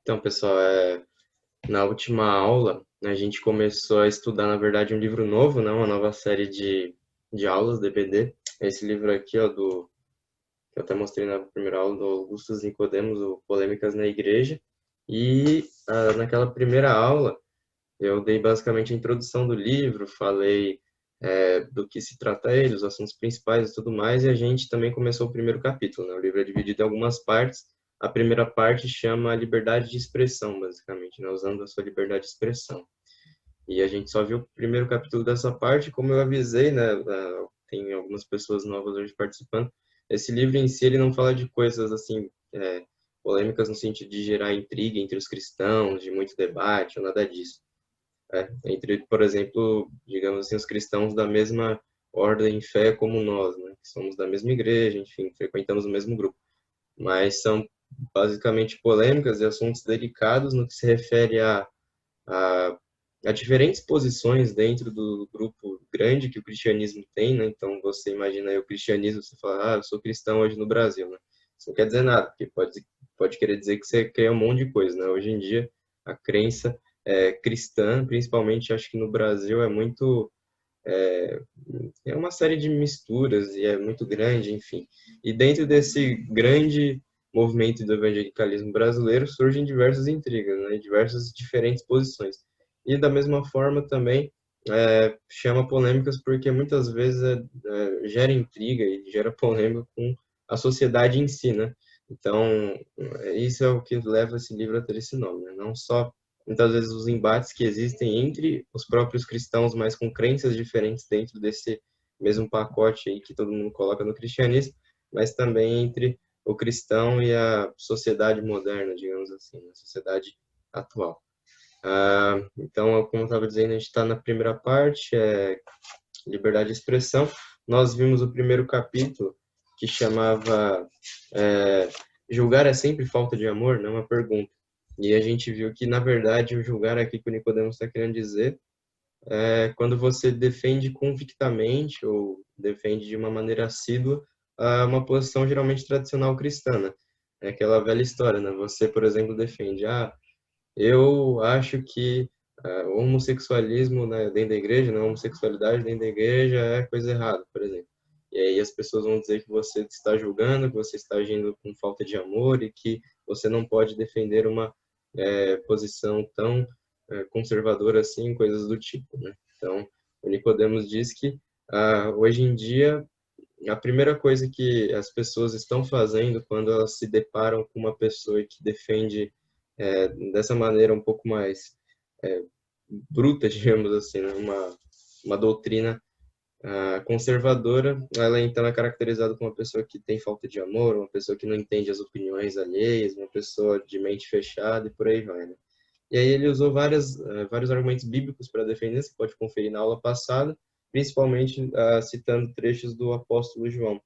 Então, pessoal, na última aula, a gente começou a estudar, na verdade, um livro novo, né? Uma nova série de aulas, DPD. Esse livro aqui, ó, que eu até mostrei na primeira aula, do Augustus Nicodemos, o Polêmicas na Igreja. E naquela primeira aula, eu dei basicamente a introdução do livro, falei do que se trata ele, os assuntos principais e tudo mais, e a gente também começou o primeiro capítulo, né? O livro é dividido em algumas partes. A primeira parte chama liberdade de expressão, basicamente, né? Usando a sua liberdade de expressão. E a gente só viu o primeiro capítulo dessa parte, como eu avisei, né? Tem algumas pessoas novas hoje participando. Esse livro em si, ele não fala de coisas assim, polêmicas no sentido de gerar intriga entre os cristãos, de muito debate, ou nada disso. Entre, por exemplo, digamos assim, os cristãos da mesma ordem e fé como nós, né? Que somos da mesma igreja, enfim, frequentamos o mesmo grupo. Mas são basicamente polêmicas e assuntos delicados no que se refere a, a diferentes posições dentro do grupo grande que o cristianismo tem, né? Então, você imagina aí o cristianismo, você fala, eu sou cristão hoje no Brasil, né? Isso não quer dizer nada, porque pode querer dizer que você crê um monte de coisa, né? Hoje em dia, a crença cristã, principalmente, acho que no Brasil, é uma série de misturas e é muito grande, enfim. E dentro desse grande movimento do evangelicalismo brasileiro surgem diversas intrigas, né? Diversas diferentes posições. E da mesma forma também chama polêmicas porque muitas vezes gera intriga e gera polêmica com a sociedade em si, né? Então, isso é o que leva esse livro a ter esse nome, né? Não só muitas vezes os embates que existem entre os próprios cristãos, mas com crenças diferentes dentro desse mesmo pacote aí que todo mundo coloca no cristianismo, mas também entre o cristão e a sociedade moderna, digamos assim, a sociedade atual. Então, como eu estava dizendo, a gente está na primeira parte, liberdade de expressão. Nós vimos o primeiro capítulo que chamava Julgar é sempre falta de amor? Não é uma pergunta. E a gente viu que, na verdade, o julgar aqui que o Nicodemos está querendo dizer quando você defende convictamente ou defende de uma maneira assídua uma posição geralmente tradicional cristã, né? É aquela velha história, né? Você, por exemplo, defende, eu acho que o homossexualismo, né, dentro da igreja, né, a homossexualidade dentro da igreja é coisa errada, por exemplo. E aí as pessoas vão dizer que você está julgando, que você está agindo com falta de amor e que você não pode defender uma posição tão conservadora assim, coisas do tipo, né? Então, o Nicodemos diz que hoje em dia a primeira coisa que as pessoas estão fazendo quando elas se deparam com uma pessoa que defende dessa maneira um pouco mais bruta, digamos assim, né? Uma doutrina conservadora, ela então é caracterizada como uma pessoa que tem falta de amor, uma pessoa que não entende as opiniões alheias, uma pessoa de mente fechada e por aí vai, né? E aí ele usou vários argumentos bíblicos para defender, você pode conferir na aula passada, principalmente citando trechos do apóstolo João,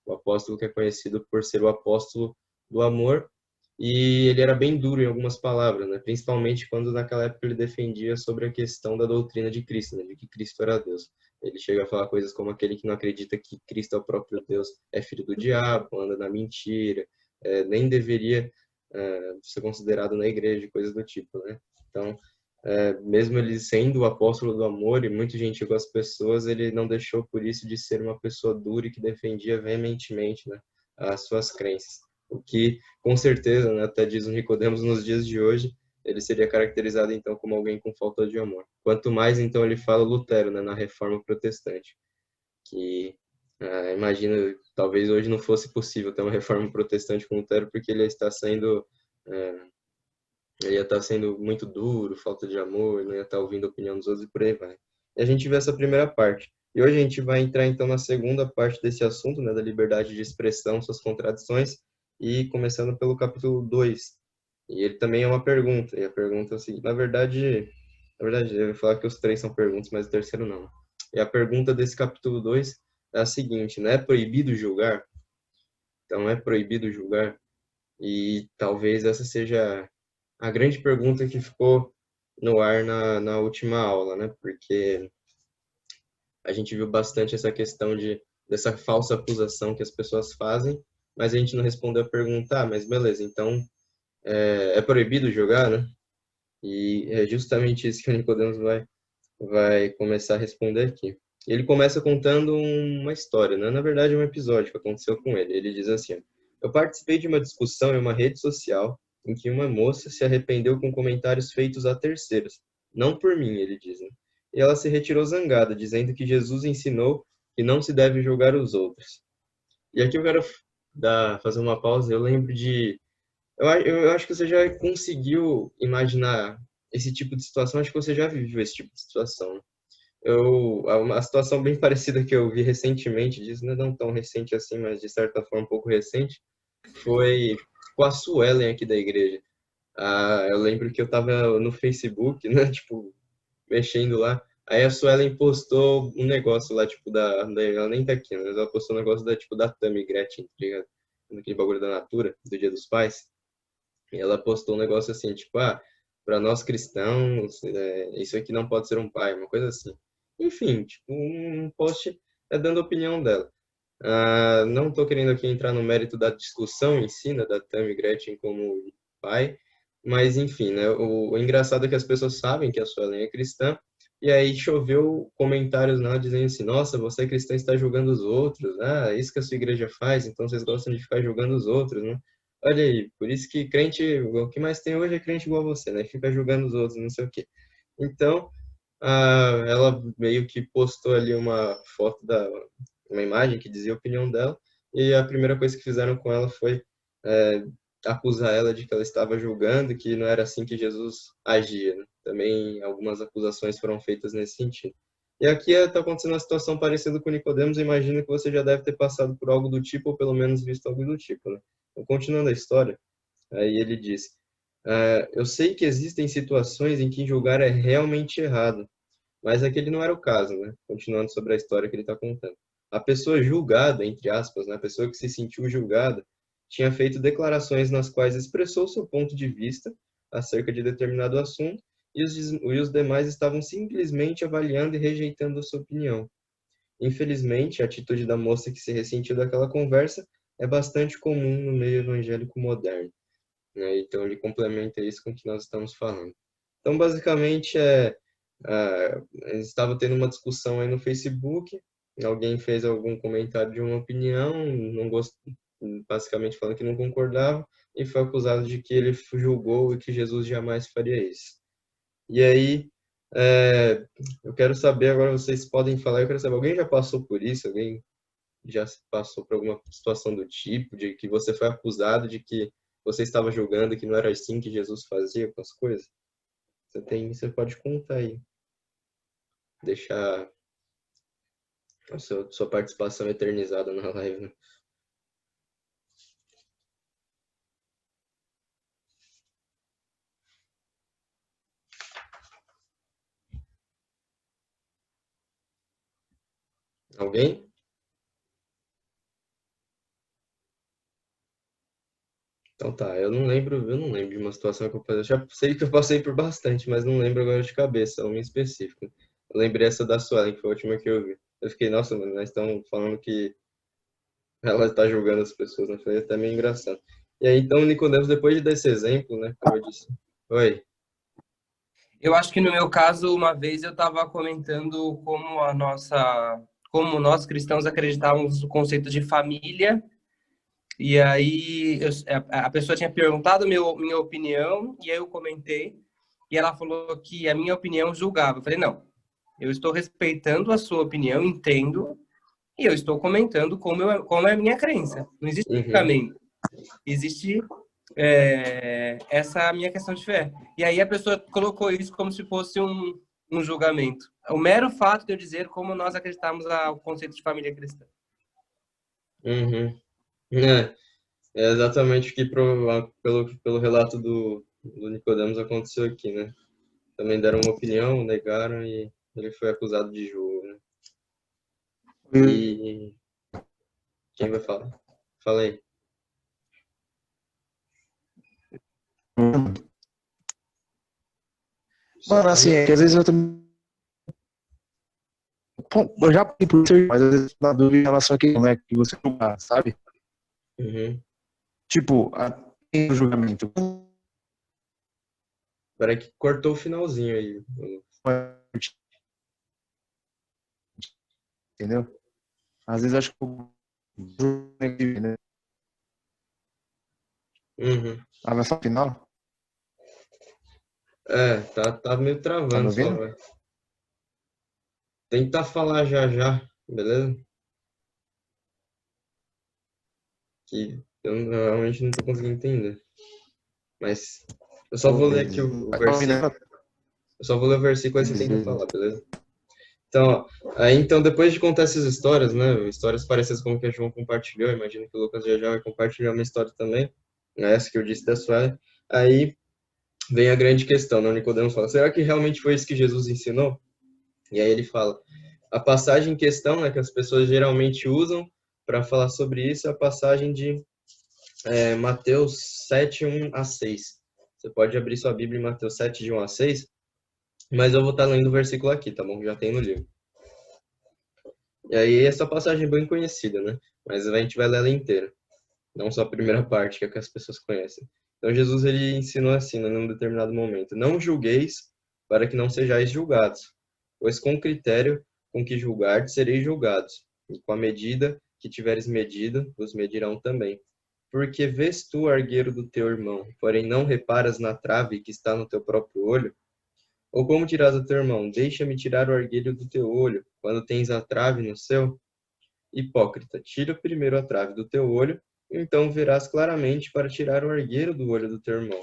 o apóstolo que é conhecido por ser o apóstolo do amor, e ele era bem duro em algumas palavras, né? Principalmente quando naquela época ele defendia sobre a questão da doutrina de Cristo, né? De que Cristo era Deus. Ele chega a falar coisas como aquele que não acredita que Cristo é o próprio Deus é filho do diabo, anda na mentira, nem deveria ser considerado na igreja, coisas do tipo, né? Então, mesmo ele sendo o apóstolo do amor e muito gentil com as pessoas, ele não deixou por isso de ser uma pessoa dura e que defendia veementemente, né, as suas crenças. O que, com certeza, né, até diz o Nicodemos nos dias de hoje, ele seria caracterizado então como alguém com falta de amor. Quanto mais então ele fala Lutero, né, na Reforma Protestante, que imagina, talvez hoje não fosse possível ter uma Reforma Protestante com Lutero, porque ele está sendo ele ia estar sendo muito duro, falta de amor, não ia estar ouvindo a opinião dos outros e por aí vai. E a gente vê essa primeira parte. E hoje a gente vai entrar então na segunda parte desse assunto, né, da liberdade de expressão, suas contradições, e começando pelo capítulo 2. E ele também é uma pergunta, e a pergunta é o seguinte, na verdade, eu ia falar que os três são perguntas, mas o terceiro não. E a pergunta desse capítulo 2 é a seguinte, né, é proibido julgar? Então, é proibido julgar? E talvez essa seja a grande pergunta que ficou no ar na última aula, né? Porque a gente viu bastante essa questão dessa falsa acusação que as pessoas fazem, mas a gente não respondeu a pergunta, mas beleza, então é proibido jogar, né? E é justamente isso que o Nicodemos vai começar a responder aqui. Ele começa contando uma história, né? Na verdade, é um episódio que aconteceu com ele. Ele diz assim: ó, eu participei de uma discussão em uma rede social em que uma moça se arrependeu com comentários feitos a terceiros. Não por mim, ele diz, né? E ela se retirou zangada, dizendo que Jesus ensinou que não se deve julgar os outros. E aqui eu quero fazer uma pausa. Eu lembro de eu acho que você já conseguiu imaginar esse tipo de situação, acho que você já viveu esse tipo de situação. Uma situação bem parecida que eu vi recentemente, disso não é tão recente assim, mas de certa forma um pouco recente, foi com a Suelen aqui da igreja. Eu lembro que eu tava no Facebook, né, tipo, mexendo lá, aí a Suelen postou um negócio lá, tipo, ela nem tá aqui, né, mas ela postou um negócio tipo, da Tammy Gretchen, tá ligado? Aquele bagulho da Natura, do Dia dos Pais. E ela postou um negócio assim, tipo, para nós cristãos, isso aqui não pode ser um pai, uma coisa assim. Enfim, tipo, um post dando a opinião dela. Não estou querendo aqui entrar no mérito da discussão em si, né, da Tammy Gretchen como pai, mas enfim, né, o engraçado é que as pessoas sabem que a Suelen é cristã, e aí choveu comentários nela dizendo assim, nossa, você é cristã e está julgando os outros, é isso que a sua igreja faz, então vocês gostam de ficar julgando os outros, né? Olha aí, por isso que crente, o que mais tem hoje é crente igual a você, né? Fica julgando os outros, não sei o quê. Então, ela meio que postou ali uma foto uma imagem que dizia a opinião dela, e a primeira coisa que fizeram com ela foi é, acusar ela de que ela estava julgando, que não era assim que Jesus agia, né? Também algumas acusações foram feitas nesse sentido. E aqui está acontecendo uma situação parecida com Nicodemos, eu imagino que você já deve ter passado por algo do tipo, ou pelo menos visto algo do tipo, né? Então, continuando a história, aí ele diz: eu sei que existem situações em que julgar é realmente errado, mas aquele não era o caso, né? Continuando sobre a história que ele está contando. A pessoa julgada, entre aspas, né? A pessoa que se sentiu julgada, tinha feito declarações nas quais expressou seu ponto de vista acerca de determinado assunto e os demais estavam simplesmente avaliando e rejeitando a sua opinião. Infelizmente, a atitude da moça que se ressentiu daquela conversa é bastante comum no meio evangélico moderno, né? Então ele complementa isso com o que nós estamos falando. Então, basicamente, estava tendo uma discussão aí no Facebook, alguém fez algum comentário de uma opinião, não gost... basicamente falando que não concordava, e foi acusado de que ele julgou e que Jesus jamais faria isso. E aí, eu quero saber, agora vocês podem falar, eu quero saber, alguém já passou por isso? Alguém já passou por alguma situação do tipo, de que você foi acusado de que você estava julgando que não era assim que Jesus fazia com as coisas? Você pode contar aí, deixar a sua participação eternizada na live, né? Alguém? Então tá, eu não lembro de uma situação que eu passei. Eu já sei que eu passei por bastante, mas não lembro agora de cabeça, uma em específico. Eu lembrei essa da Suelen, que foi a última que eu vi. Eu fiquei, nossa, mano, nós estamos falando que ela está julgando as pessoas, né? Foi até meio engraçado. E aí, então, Nicodemus, depois de dar esse exemplo, né, como eu disse. Oi. Eu acho que no meu caso, uma vez eu estava comentando como nós cristãos acreditávamos no conceito de família, e aí a pessoa tinha perguntado minha opinião, e aí eu comentei, e ela falou que a minha opinião julgava. Eu falei, não, eu estou respeitando a sua opinião, entendo, e eu estou comentando como é a minha crença. Não existe Uhum. julgamento, existe essa é a minha questão de fé. E aí a pessoa colocou isso como se fosse um julgamento. O mero fato de eu dizer como nós acreditamos ao conceito de família cristã. Uhum. É exatamente o que pelo relato do Nicodemus aconteceu aqui, né? Também deram uma opinião, negaram e ele foi acusado de julgo, né? E quem vai falar? Fala aí. Só Mano, tá assim, meio... é que às vezes eu também. Pô, eu já passei por isso, mas às vezes na dúvida em relação a que, né, que você julgar, sabe? Uhum. Tipo, tem o julgamento. Para que cortou o finalzinho aí. Entendeu? Às vezes eu acho que o né? Uhum. A versão final, É, tá meio tá me travando sua ouvindo? voz. Tentar falar já já, beleza? Que eu realmente não tô conseguindo entender. Mas eu só Ô, vou ler aqui beleza. o Tá ouvindo versículo. agora? Eu só vou ler o versículo e você Beleza, tenta beleza. falar, beleza? Então, ó, aí então depois de contar essas histórias, né? Histórias parecidas com o que a João compartilhou, imagino que o Lucas já vai compartilhar uma história também, né, essa que eu disse da Sueli. Aí vem a grande questão, né? O Nicodemos fala: será que realmente foi isso que Jesus ensinou? E aí ele fala: a passagem em questão, né, que as pessoas geralmente usam para falar sobre isso é a passagem de Mateus 7, 1 a 6. Você pode abrir sua Bíblia em Mateus 7, de 1 a 6, mas eu vou estar lendo o versículo aqui, tá bom? Já tem no livro. E aí essa passagem é bem conhecida, né? Mas a gente vai ler ela inteira, não só a primeira parte, que é a que as pessoas conhecem. Então Jesus ele ensinou assim, né, num determinado momento: não julgueis para que não sejais julgados, pois com o critério com que julgardes sereis julgados, e com a medida que tiveres medido, vos medirão também. Porque vês tu o argueiro do teu irmão, porém não reparas na trave que está no teu próprio olho? Ou como dirás a teu irmão: deixa-me tirar o argueiro do teu olho, quando tens a trave no seu? Hipócrita, tira primeiro a trave do teu olho, então verás claramente para tirar o argueiro do olho do teu irmão.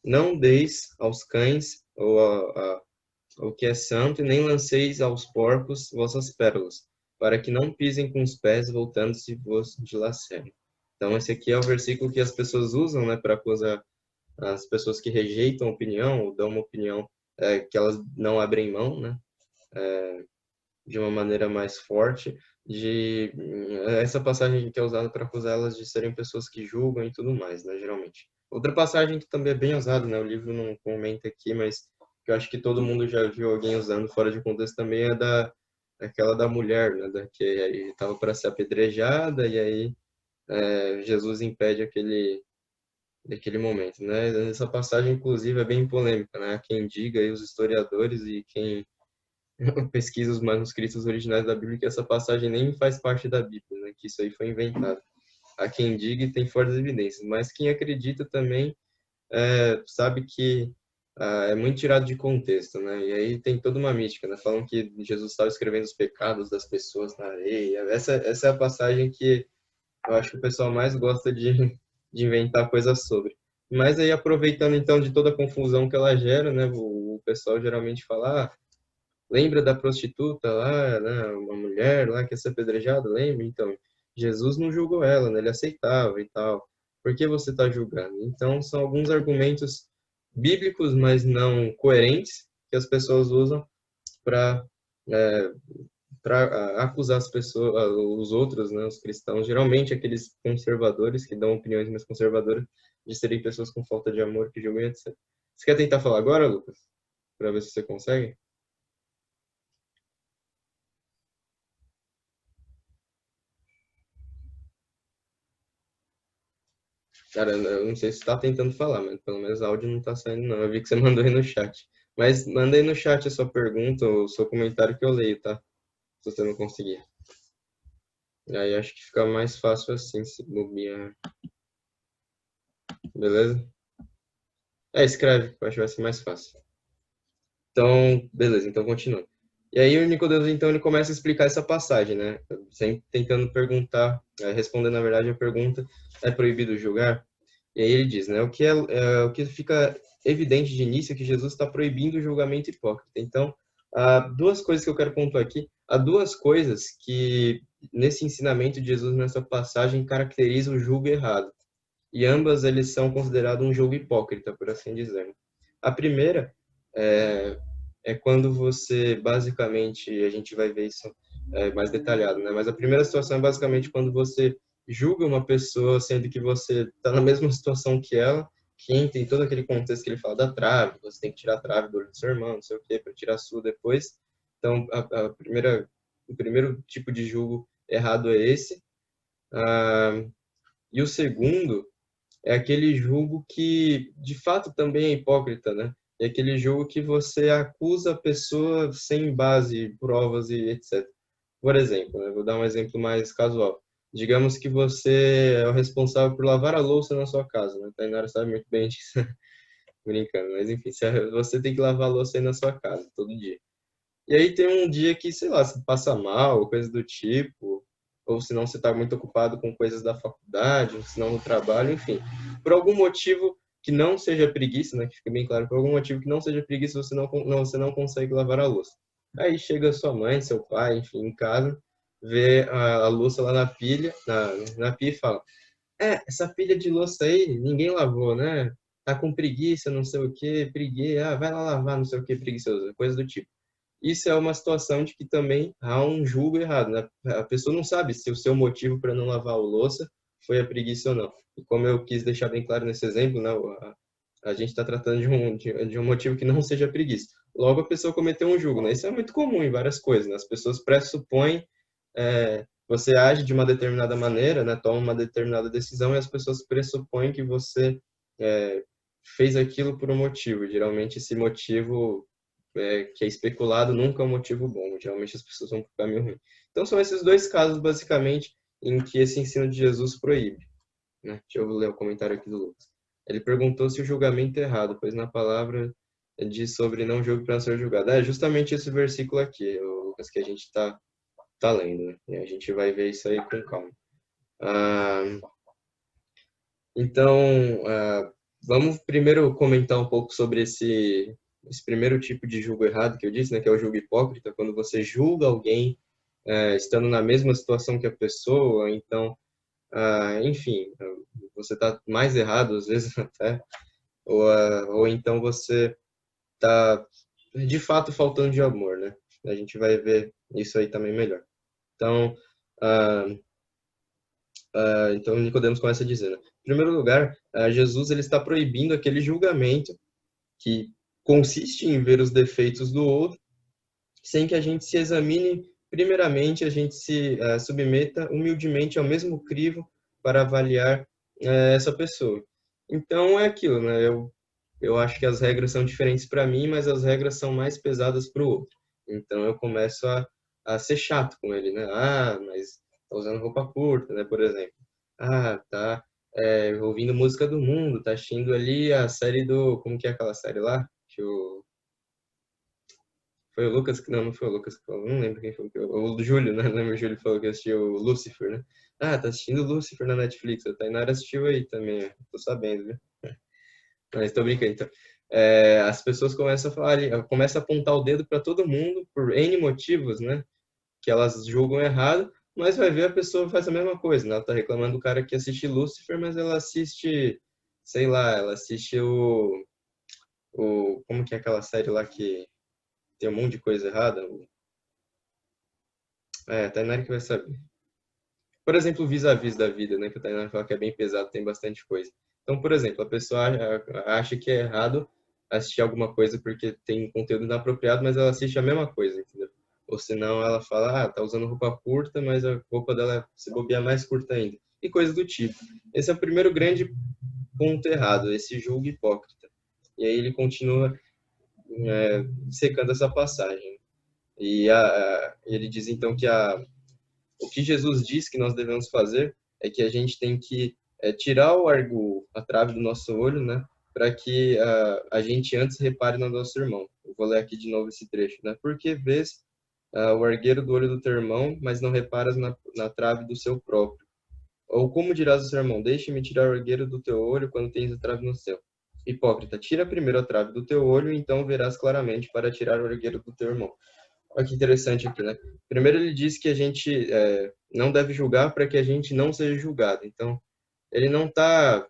Não deis aos cães o que é santo, e nem lanceis aos porcos vossas pérolas, para que não pisem com os pés, voltando-se vos dilacerem. Então, esse aqui é o versículo que as pessoas usam, né, para acusar as pessoas que rejeitam a opinião, ou dão uma opinião que elas não abrem mão, né, de uma maneira mais forte, de essa passagem que é usada para acusar elas de serem pessoas que julgam e tudo mais, né, geralmente. Outra passagem que também é bem usada, né, o livro não comenta aqui, mas que eu acho que todo mundo já viu alguém usando fora de contexto também, é aquela da mulher, né, que estava para ser apedrejada e aí Jesus impede aquele momento, né? Essa passagem, inclusive, é bem polêmica, né? Há quem diga, aí os historiadores e quem pesquisa os manuscritos originais da Bíblia, que essa passagem nem faz parte da Bíblia, né? Que isso aí foi inventado. Há quem diga e tem fortes evidências, mas quem acredita também sabe que é muito tirado de contexto, né? E aí tem toda uma mística, né? Falam que Jesus estava escrevendo os pecados das pessoas na areia. Essa é a passagem que eu acho que o pessoal mais gosta de inventar coisas sobre. Mas aí, aproveitando então de toda a confusão que ela gera, né? O pessoal geralmente fala: lembra da prostituta lá, né? Uma mulher lá que ia ser apedrejada, lembra? Então, Jesus não julgou ela, né? Ele aceitava e tal. Por que você está julgando? Então, são alguns argumentos bíblicos, mas não coerentes, que as pessoas usam para acusar as pessoas, os outros, né, os cristãos, geralmente aqueles conservadores que dão opiniões mais conservadoras, de serem pessoas com falta de amor, que julgam, etc. Você quer tentar falar agora, Lucas? Para ver se você consegue? Cara, eu não sei se você está tentando falar, mas pelo menos áudio não está saindo, não. Eu vi que você mandou aí no chat. Mas manda aí no chat a sua pergunta ou o seu comentário que eu leio, tá? Se você não conseguir. Aí acho que fica mais fácil assim, se bobear. Beleza? Escreve, eu acho que vai ser mais fácil. Então, beleza, então continua. E aí o Nicodemos, então, ele começa a explicar essa passagem, né? Sempre tentando perguntar, respondendo, na verdade, a pergunta: é proibido julgar? E aí ele diz, né? O que fica evidente de início é que Jesus está proibindo o julgamento hipócrita. Então, há duas coisas que eu quero pontuar aqui. Há duas coisas que, nesse ensinamento de Jesus, nessa passagem, caracterizam o julgo errado. E ambas, eles são considerados um julgo hipócrita, por assim dizer. A primeira é, quando você, basicamente, a gente vai ver isso mais detalhado, né? Mas a primeira situação é basicamente quando você julga uma pessoa, sendo que você está na mesma situação que ela, que tem todo aquele contexto que ele fala da trave, você tem que tirar a trave do olho do seu irmão, não sei o quê, para tirar a sua depois. Então, o primeiro tipo de julgo errado é esse. E o segundo é aquele julgo que, de fato, também é hipócrita, né? É aquele julgo que você acusa a pessoa sem base, provas e etc. Por exemplo, né? Vou dar um exemplo mais casual. Digamos que você é o responsável por lavar a louça na sua casa, né? A Tainara sabe muito bem disso, brincando. Mas, enfim, você tem que lavar a louça aí na sua casa, todo dia. E aí tem um dia que, sei lá, você passa mal, coisa do tipo, ou se não você está muito ocupado com coisas da faculdade, ou se não no trabalho, enfim. Por algum motivo que não seja preguiça, né, que fica bem claro, por algum motivo que não seja preguiça, você não consegue lavar a louça. Aí chega sua mãe, seu pai, enfim, em casa, vê a louça lá na pilha, na pia e fala: essa pilha de louça aí, ninguém lavou, né? Tá com preguiça, não sei o quê, preguiça, vai lá lavar, não sei o quê, preguiçoso, coisa do tipo. Isso é uma situação de que também há um julgo errado, né? A pessoa não sabe se o seu motivo para não lavar a louça foi a preguiça ou não. E como eu quis deixar bem claro nesse exemplo, né? A gente está tratando de um motivo que não seja preguiça. Logo, a pessoa cometeu um julgo, né? Isso é muito comum em várias coisas, né? As pessoas pressupõem, você age de uma determinada maneira, né? Toma uma determinada decisão e as pessoas pressupõem que você fez aquilo por um motivo. Geralmente, esse motivo que é especulado nunca é um motivo bom. Geralmente as pessoas vão para o caminho ruim. Então são esses dois casos, basicamente, em que esse ensino de Jesus proíbe. Né? Deixa eu ler o comentário aqui do Lucas. Ele perguntou se o julgamento é errado, pois na palavra diz sobre não julgue para não ser julgado. É justamente esse versículo aqui, Lucas, que a gente tá lendo. Né? E a gente vai ver isso aí com calma. Então, vamos primeiro comentar um pouco sobre esse primeiro tipo de julgo errado que eu disse, né, que é o julgo hipócrita, quando você julga alguém estando na mesma situação que a pessoa, então, enfim, você está mais errado às vezes até, ou então você está de fato faltando de amor, né? A gente vai ver isso aí também melhor. Então, então Nicodemos começa dizendo, em primeiro lugar, Jesus ele está proibindo aquele julgamento que consiste em ver os defeitos do outro, sem que a gente se examine primeiramente, a gente se submeta humildemente ao mesmo crivo para avaliar essa pessoa. Então é aquilo, né? Eu acho que as regras são diferentes para mim, mas as regras são mais pesadas para o outro. Então eu começo a ser chato com ele, né? Mas tá usando roupa curta, né? Por exemplo. Tá ouvindo música do mundo, tá assistindo ali a série do... Como que é aquela série lá? Que foi o Lucas que... Não foi o Lucas que falou. Não lembro quem foi. O Júlio, né? Lembra o Júlio falou que assistiu o Lucifer, né? Tá assistindo Lucifer na Netflix. A Tainara assistiu aí também. Tô sabendo, viu? Mas tô brincando, então. As pessoas começam a falar, começam a apontar o dedo para todo mundo por N motivos, né? Que elas julgam errado, mas vai ver a pessoa faz a mesma coisa, né? Ela tá reclamando do cara que assiste Lucifer, mas ela assiste, sei lá, ela assiste como que é aquela série lá que tem um monte de coisa errada? A Tainara que vai saber. Por exemplo, o Vis-a-Vis da vida, né? Que a Tainara fala que é bem pesado, tem bastante coisa. Então, por exemplo, a pessoa acha que é errado assistir alguma coisa porque tem conteúdo inapropriado, mas ela assiste a mesma coisa, entendeu? Ou senão ela fala, tá usando roupa curta, mas a roupa dela se bobear mais curta ainda. E coisas do tipo. Esse é o primeiro grande ponto errado, esse julgo hipócrita. E aí ele continua secando essa passagem. E ele diz então que o que Jesus diz que nós devemos fazer é que a gente tem que tirar a trave do nosso olho, né? Para que a gente antes repare no nosso irmão. Eu vou ler aqui de novo esse trecho, né? Porque vês o argueiro do olho do teu irmão, mas não reparas na trave do seu próprio. Ou como dirás ao seu irmão, deixe-me tirar o argueiro do teu olho quando tens a trave no seu. Hipócrita, tira primeiro a trave do teu olho, então verás claramente para tirar o argueiro do teu irmão. Olha que interessante aqui, né? Primeiro ele diz que a gente não deve julgar para que a gente não seja julgado. Então, ele não está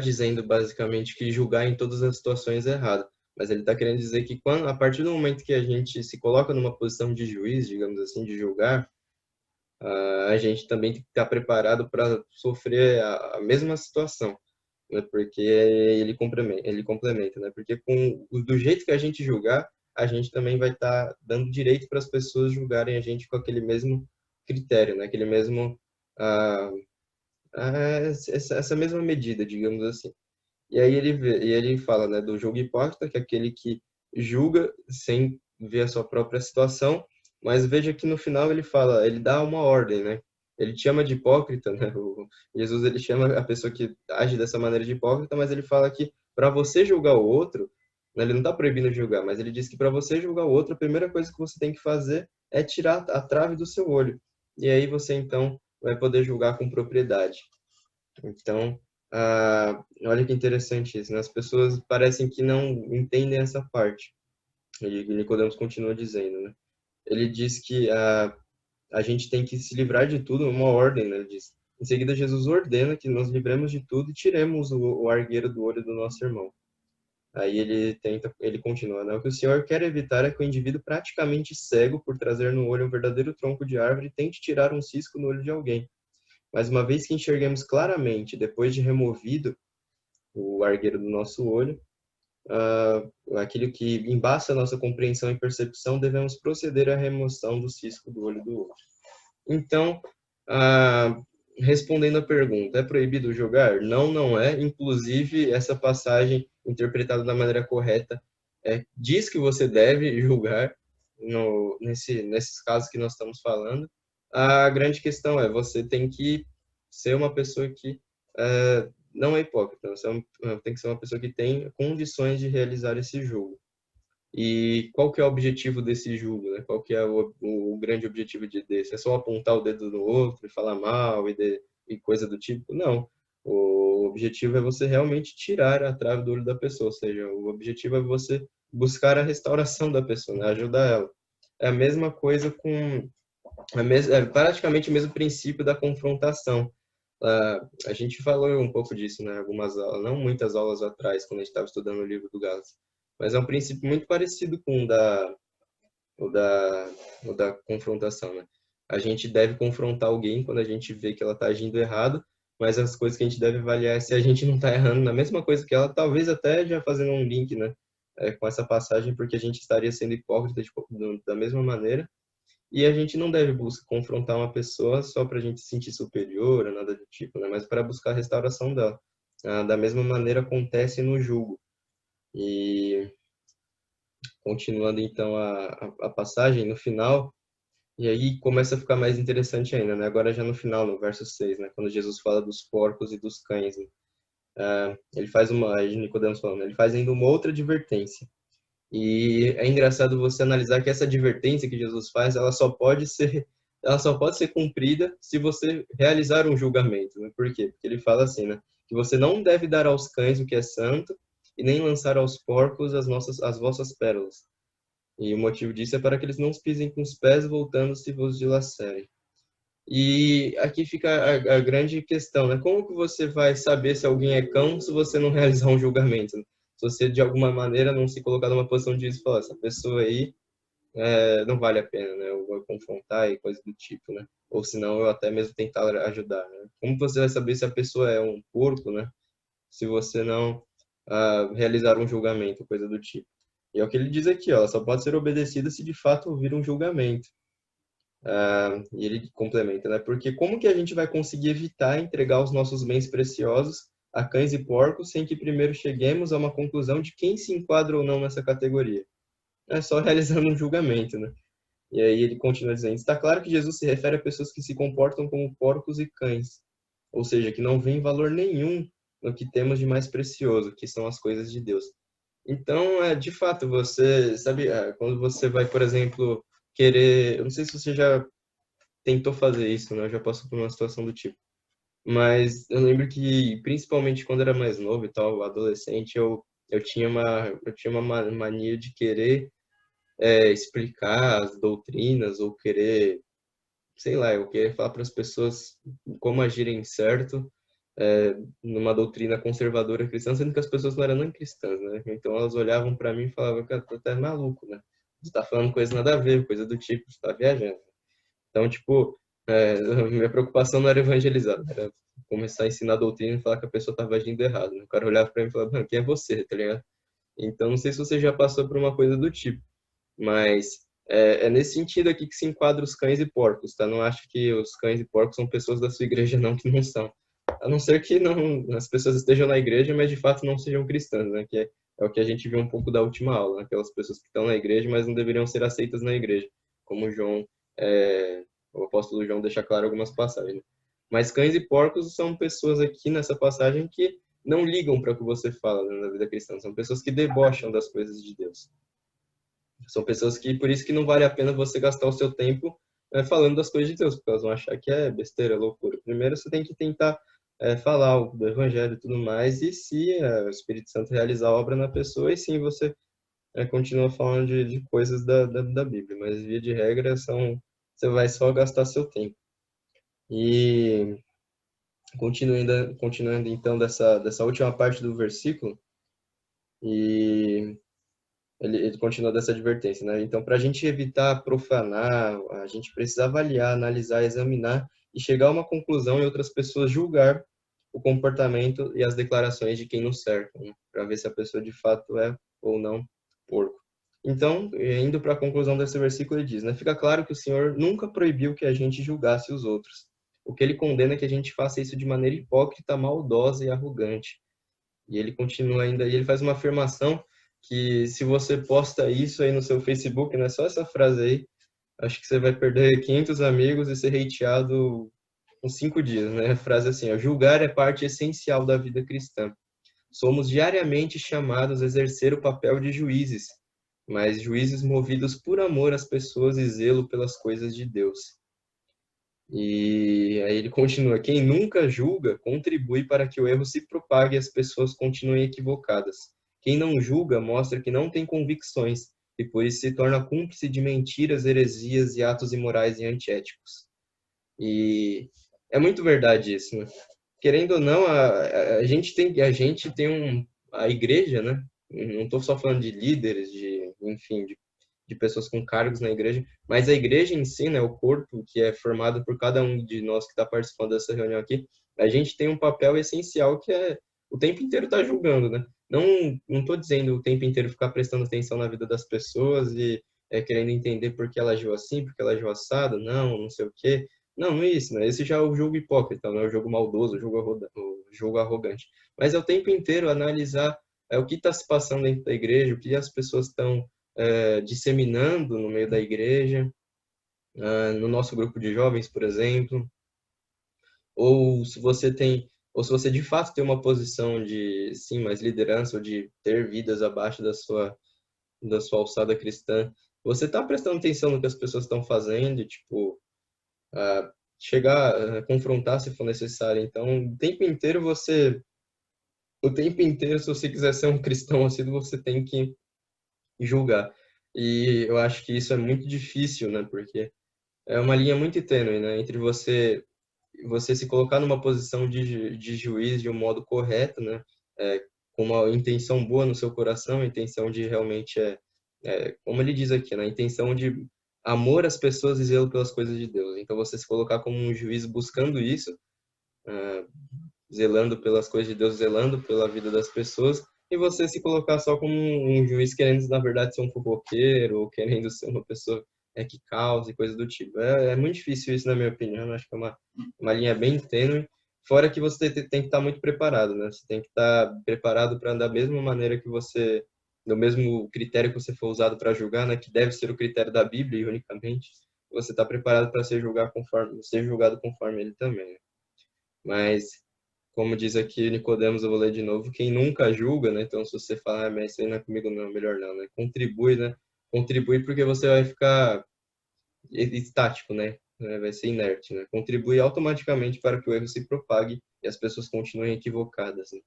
dizendo basicamente que julgar em todas as situações é errado, mas ele está querendo dizer que a partir do momento que a gente se coloca numa posição de juiz, digamos assim, de julgar, a gente também tem que estar preparado para sofrer a mesma situação, né? Porque ele complementa, né? Porque do jeito que a gente julgar, a gente também vai estar dando direito para as pessoas julgarem a gente com aquele mesmo critério, né? Aquele mesmo essa mesma medida, digamos assim. E aí ele fala, né, do julgo hipócrita, que é aquele que julga sem ver a sua própria situação, mas veja que no final ele fala, ele dá uma ordem, né? Ele te chama de hipócrita, né? Jesus ele chama a pessoa que age dessa maneira de hipócrita, mas ele fala que para você julgar o outro, né, ele não está proibindo julgar, mas ele diz que para você julgar o outro, a primeira coisa que você tem que fazer é tirar a trave do seu olho. E aí você então vai poder julgar com propriedade. Então, olha que interessante isso, né? As pessoas parecem que não entendem essa parte. E Nicodemos continua dizendo, né? Ele diz que a gente tem que se livrar de tudo, uma ordem, né? Ele diz. Em seguida, Jesus ordena que nós livremos de tudo e tiremos o argueiro do olho do nosso irmão. Aí ele continua, né? O que o Senhor quer evitar é que o indivíduo praticamente cego, por trazer no olho um verdadeiro tronco de árvore, tente tirar um cisco no olho de alguém. Mas uma vez que enxerguemos claramente, depois de removido o argueiro do nosso olho, aquilo que embaça a nossa compreensão e percepção, devemos proceder à remoção do cisco do olho do outro. Então, respondendo à pergunta, é proibido julgar? Não, não é. Inclusive, essa passagem, interpretada da maneira correta, diz que você deve julgar nesses casos que nós estamos falando. A grande questão é, você tem que ser uma pessoa que não é hipócrita, você tem que ser uma pessoa que tem condições de realizar esse julgo. E qual que é o objetivo desse julgo, né? Qual que é o grande objetivo desse? É só apontar o dedo no outro e falar mal e coisa do tipo? Não. O objetivo é você realmente tirar a trave do olho da pessoa, ou seja, o objetivo é você buscar a restauração da pessoa, né? Ajudar ela. É a mesma coisa é praticamente o mesmo princípio da confrontação. A gente falou um pouco disso, né? Algumas aulas, não muitas aulas atrás, quando a gente estava estudando o livro do Gálatas. Mas é um princípio muito parecido com o da confrontação, né? A gente deve confrontar alguém quando a gente vê que ela está agindo errado, mas as coisas que a gente deve avaliar é se a gente não está errando na mesma coisa que ela, talvez até já fazendo um link, né? Com essa passagem, porque a gente estaria sendo hipócrita da mesma maneira. E a gente não deve buscar confrontar uma pessoa só para a gente se sentir superior ou nada do tipo, né? Mas para buscar a restauração dela. Da mesma maneira acontece no julgo. E continuando então a passagem, no final, e aí começa a ficar mais interessante ainda, né? Agora já no final, no verso 6, né? Quando Jesus fala dos porcos e dos cães, né? Ele faz Nicodemos falando, ele faz ainda uma outra advertência. E é engraçado você analisar que essa advertência que Jesus faz, ela só pode ser cumprida se você realizar um julgamento, né? Por quê? Porque ele fala assim, né? Que você não deve dar aos cães o que é santo e nem lançar aos porcos as vossas pérolas. E o motivo disso é para que eles não os pisem com os pés, voltando-se vos dilacerem. E aqui fica a grande questão, né? Como que você vai saber se alguém é cão se você não realizar um julgamento, né? Se você, de alguma maneira, não se colocar numa posição de falar, essa pessoa aí não vale a pena, né? Eu vou confrontar e coisa do tipo, né? Ou senão eu até mesmo tentar ajudar, né? Como você vai saber se a pessoa é um porco, né? Se você não realizar um julgamento, coisa do tipo. E é o que ele diz aqui, ó, ela só pode ser obedecida se de fato ouvir um julgamento. E ele complementa, né? Porque como que a gente vai conseguir evitar entregar os nossos bens preciosos a cães e porcos sem que primeiro cheguemos a uma conclusão de quem se enquadra ou não nessa categoria? É só realizando um julgamento, né? E aí ele continua dizendo, está claro que Jesus se refere a pessoas que se comportam como porcos e cães, ou seja, que não veem valor nenhum no que temos de mais precioso, que são as coisas de Deus. Então, de fato, você sabe, quando você vai, por exemplo, querer, eu não sei se você já tentou fazer isso, né? Eu já passou por uma situação do tipo. Mas eu lembro que, principalmente quando era mais novo e tal, adolescente, eu tinha uma mania de querer explicar as doutrinas ou querer, sei lá, eu queria falar para as pessoas como agirem certo numa doutrina conservadora cristã, sendo que as pessoas não eram nem cristãs, né? Então elas olhavam para mim e falavam, cara, tu tá maluco, né? Você tá falando coisa nada a ver, coisa do tipo, você tá viajando. Então, tipo, minha preocupação não era evangelizar, era começar a ensinar a doutrina e falar que a pessoa estava agindo errado, né? O cara olhava para mim e falava, mano, quem é você, tá ligado? Então, não sei se você já passou por uma coisa do tipo, mas é nesse sentido aqui que se enquadra os cães e porcos, tá? Não acho que os cães e porcos são pessoas da sua igreja, não, que não são. a não ser que não, as pessoas estejam na igreja, mas de fato não sejam cristãs, né? Que é o que a gente viu um pouco da última aula, né? Aquelas pessoas que estão na igreja, mas não deveriam ser aceitas na igreja, como o apóstolo João deixa claro em algumas passagens. Né? Mas cães e porcos são pessoas aqui nessa passagem que não ligam para o que você fala, né, na vida cristã, são pessoas que debocham das coisas de Deus. São pessoas que, por isso que não vale a pena você gastar o seu tempo falando das coisas de Deus, porque elas vão achar que é besteira, loucura. Primeiro você tem que tentar falar do evangelho e tudo mais, e se o Espírito Santo realizar a obra na pessoa, e sim você continua falando de coisas da Bíblia, mas via de regra você vai só gastar seu tempo. E continuando então dessa última parte do versículo, e ele continua dessa advertência, né? Então, para a gente evitar profanar, a gente precisa avaliar, analisar, examinar e chegar a uma conclusão e outras pessoas julgar o comportamento e as declarações de quem nos cerca, né? Para ver se a pessoa de fato é ou não porco. Então, indo para a conclusão desse versículo, ele diz, né? Fica claro que o Senhor nunca proibiu que a gente julgasse os outros. O que ele condena é que a gente faça isso de maneira hipócrita, maldosa e arrogante. E ele continua ainda, e ele faz uma afirmação que se você posta isso aí no seu Facebook, não é só essa frase aí, acho que você vai perder 500 amigos e ser hateado uns 5 dias, né? A frase assim, ó, julgar é parte essencial da vida cristã. Somos diariamente chamados a exercer o papel de juízes, mas juízes movidos por amor às pessoas e zelo pelas coisas de Deus. E aí ele continua, quem nunca julga contribui para que o erro se propague e as pessoas continuem equivocadas. Quem não julga mostra que não tem convicções e por isso se torna cúmplice de mentiras, heresias e atos imorais e antiéticos. E é muito verdade isso, né? Querendo ou não, a gente tem a igreja, né? Não estou só falando de líderes, enfim, de pessoas com cargos na igreja, mas a igreja em si, né, o corpo que é formado por cada um de nós que está participando dessa reunião aqui, a gente tem um papel essencial que é o tempo inteiro estar julgando, né? Não estou dizendo o tempo inteiro ficar prestando atenção na vida das pessoas e querendo entender por que ela agiu assim, por que ela agiu assado, não sei o quê. Não é isso, né? Esse já é o jogo hipócrita, não é o jogo maldoso, o jogo arrogante. Mas é o tempo inteiro analisar o que está se passando dentro da igreja, o que as pessoas estão disseminando no meio da igreja, no nosso grupo de jovens, por exemplo, ou se você de fato tem uma posição de, sim, mais liderança, ou de ter vidas abaixo da sua alçada cristã, você está prestando atenção no que as pessoas estão fazendo, tipo, chegar a confrontar se for necessário. Então, o tempo inteiro, se você quiser ser um cristão assíduo, você tem que julgar. E eu acho que isso é muito difícil, né? Porque é uma linha muito tênue, né? Entre você se colocar numa posição de juiz de um modo correto, né? Com uma intenção boa no seu coração, a intenção de realmente como ele diz aqui, né? A intenção de amor às pessoas e zelo pelas coisas de Deus. Então você se colocar como um juiz buscando isso, zelando pelas coisas de Deus, zelando pela vida das pessoas, e você se colocar só como um juiz querendo, na verdade, ser um fofoqueiro, ou querendo ser uma pessoa que causa e coisas do tipo. É muito difícil isso, na minha opinião. Acho que é uma linha bem tênue, fora que você tem que estar muito preparado, né? Você tem que estar preparado para andar da mesma maneira que você, do mesmo critério que você for usado para julgar, né? Que deve ser o critério da Bíblia, ironicamente. Você está preparado para ser julgado conforme ele também. Né? Mas como diz aqui Nicodemos, eu vou ler de novo, quem nunca julga, né? Então, se você falar, mas isso aí não é comigo, não, melhor não, né? Contribui, né? Contribui porque você vai ficar estático, né? Vai ser inerte, né? Contribui automaticamente para que o erro se propague e as pessoas continuem equivocadas, né?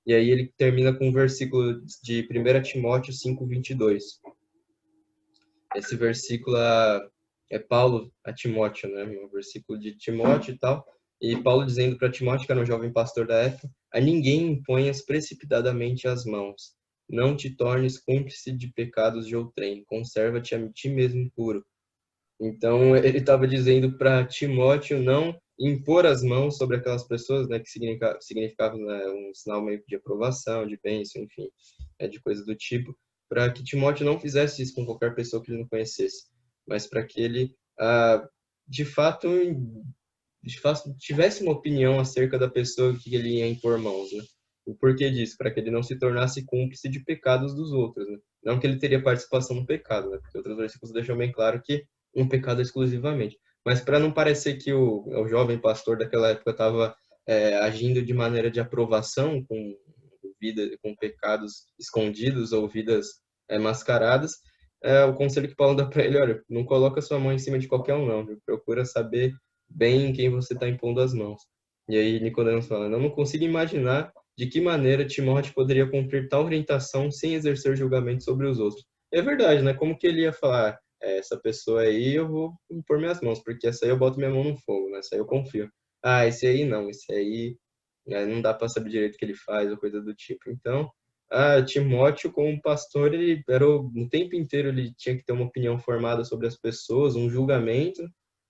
E aí ele termina com um versículo de 1 Timóteo 5:22. Esse versículo é Paulo a Timóteo, né? Um versículo de Timóteo e tal. E Paulo dizendo para Timóteo, que era um jovem pastor da época, a ninguém imponhas precipitadamente as mãos. Não te tornes cúmplice de pecados de outrem. Conserva-te a ti mesmo puro. Então, ele estava dizendo para Timóteo não impor as mãos sobre aquelas pessoas, né, que significava né, um sinal meio de aprovação, de bênção, enfim, de coisa do tipo, para que Timóteo não fizesse isso com qualquer pessoa que ele não conhecesse, mas para que ele, de fato, tivesse uma opinião acerca da pessoa que ele ia impor mãos, né? O porquê disso? Para que ele não se tornasse cúmplice de pecados dos outros, né? Não que ele teria participação no pecado, né? Porque outros versículos deixam bem claro que um pecado exclusivamente. Mas para não parecer que o jovem pastor daquela época estava agindo de maneira de aprovação com pecados escondidos ou vidas mascaradas, o conselho que Paulo dá para ele, olha, não coloca sua mão em cima de qualquer um, não, viu? Procura saber bem em quem você está impondo as mãos. E aí Nicodemos fala, não consigo imaginar de que maneira Timóteo poderia cumprir tal orientação sem exercer julgamento sobre os outros. É verdade, né? Como que ele ia falar, essa pessoa aí eu vou impor minhas mãos, porque essa aí eu boto minha mão no fogo, né? Essa aí eu confio. Ah, esse aí não, esse aí não dá para saber direito o que ele faz ou coisa do tipo. Então, Timóteo, como pastor, ele era o tempo inteiro ele tinha que ter uma opinião formada sobre as pessoas, um julgamento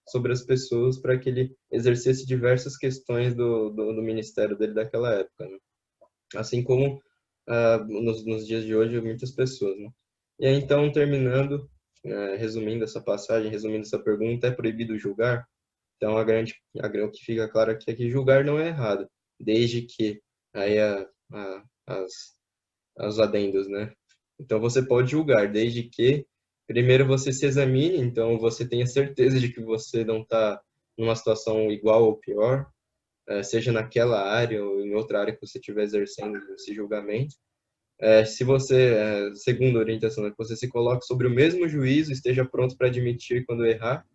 sobre as pessoas para que ele exercesse diversas questões do ministério dele daquela época, né? Assim como nos dias de hoje muitas pessoas, né? E aí, então, terminando, resumindo essa passagem, resumindo essa pergunta, é proibido julgar? Então, o que fica claro aqui é que julgar não é errado, desde que aí os adendos, né? Então, você pode julgar, desde que primeiro você se examine, então você tenha certeza de que você não está numa situação igual ou pior, seja naquela área ou em outra área que você estiver exercendo esse julgamento. Se você, segundo a orientação, que você se coloque sobre o mesmo juízo, esteja pronto para admitir quando errar.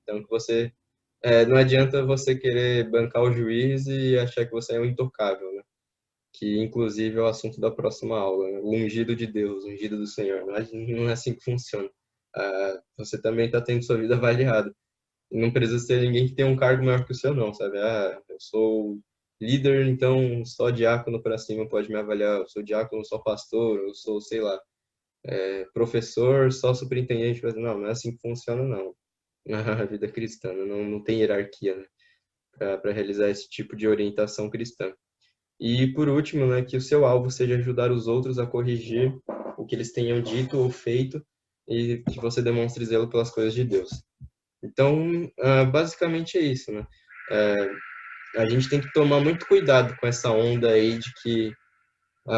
Então, que você não adianta você querer bancar o juiz e achar que você é um intocável, né? Que inclusive é o assunto da próxima aula, né? O ungido de Deus, o ungido do Senhor. Não é assim que funciona. Você também está tendo sua vida avaliada. Não precisa ser ninguém que tenha um cargo maior que o seu, não, sabe? Eu sou líder, então só diácono para cima pode me avaliar. Eu sou diácono, só pastor, eu sou, sei lá, professor, só superintendente. Não é assim que funciona, não. Na vida cristã, não tem hierarquia, né? Para realizar esse tipo de orientação cristã. E, por último, né, que o seu alvo seja ajudar os outros a corrigir o que eles tenham dito ou feito e que você demonstre zelo pelas coisas de Deus. Então, basicamente é isso, né? A gente tem que tomar muito cuidado com essa onda aí de que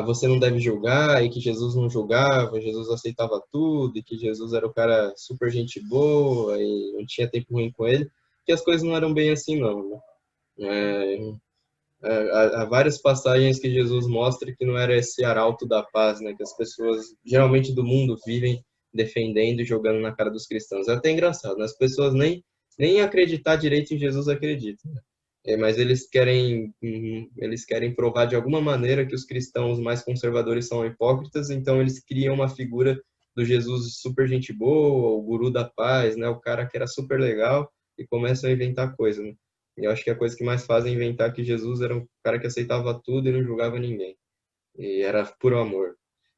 você não deve julgar e que Jesus não julgava, Jesus aceitava tudo e que Jesus era o cara super gente boa e não tinha tempo ruim com ele, que as coisas não eram bem assim, não, né? Há várias passagens que Jesus mostra que não era esse arauto da paz, né, que as pessoas geralmente do mundo vivem defendendo e jogando na cara dos cristãos. É até engraçado, né? As pessoas nem acreditar direito em Jesus acreditam, né? Mas eles querem provar de alguma maneira que os cristãos mais conservadores são hipócritas, então eles criam uma figura do Jesus super gente boa, o guru da paz, né, o cara que era super legal, e começam a inventar coisa, né? E eu acho que a coisa que mais fazem é inventar que Jesus era um cara que aceitava tudo e não julgava ninguém. E era puro amor.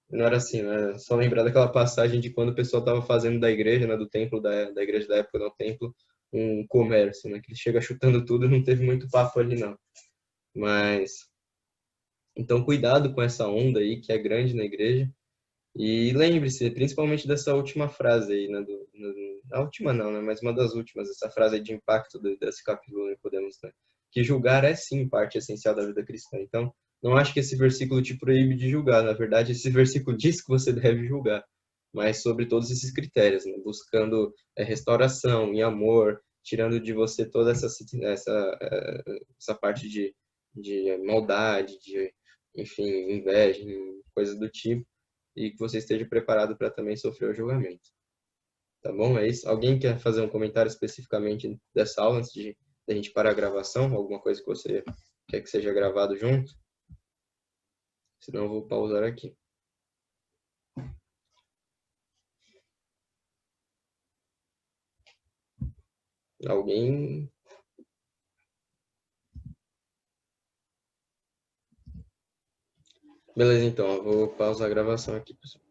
Não era assim, né? Só lembrar daquela passagem de quando o pessoal estava fazendo da igreja, né, do templo, da igreja da época, do templo, um comércio, né? Que ele chega chutando tudo e não teve muito papo ali, não. Mas, então, cuidado com essa onda aí, que é grande na igreja. E lembre-se, principalmente dessa última frase aí, né? A última não, né? Mas uma das últimas, essa frase aí de impacto desse capítulo, né? Podemos, né? Que julgar é sim parte essencial da vida cristã. Então, não acho que esse versículo te proíbe de julgar. Na verdade, esse versículo diz que você deve julgar, mas sobre todos esses critérios, né? Buscando restauração e amor, tirando de você toda essa parte de maldade, de, enfim, inveja, coisas do tipo e que você esteja preparado para também sofrer o julgamento. Tá bom? É isso. Alguém quer fazer um comentário especificamente dessa aula antes de a gente parar a gravação? Alguma coisa que você quer que seja gravado junto? Senão eu vou pausar aqui. Alguém? Beleza, então. Eu vou pausar a gravação aqui, pessoal.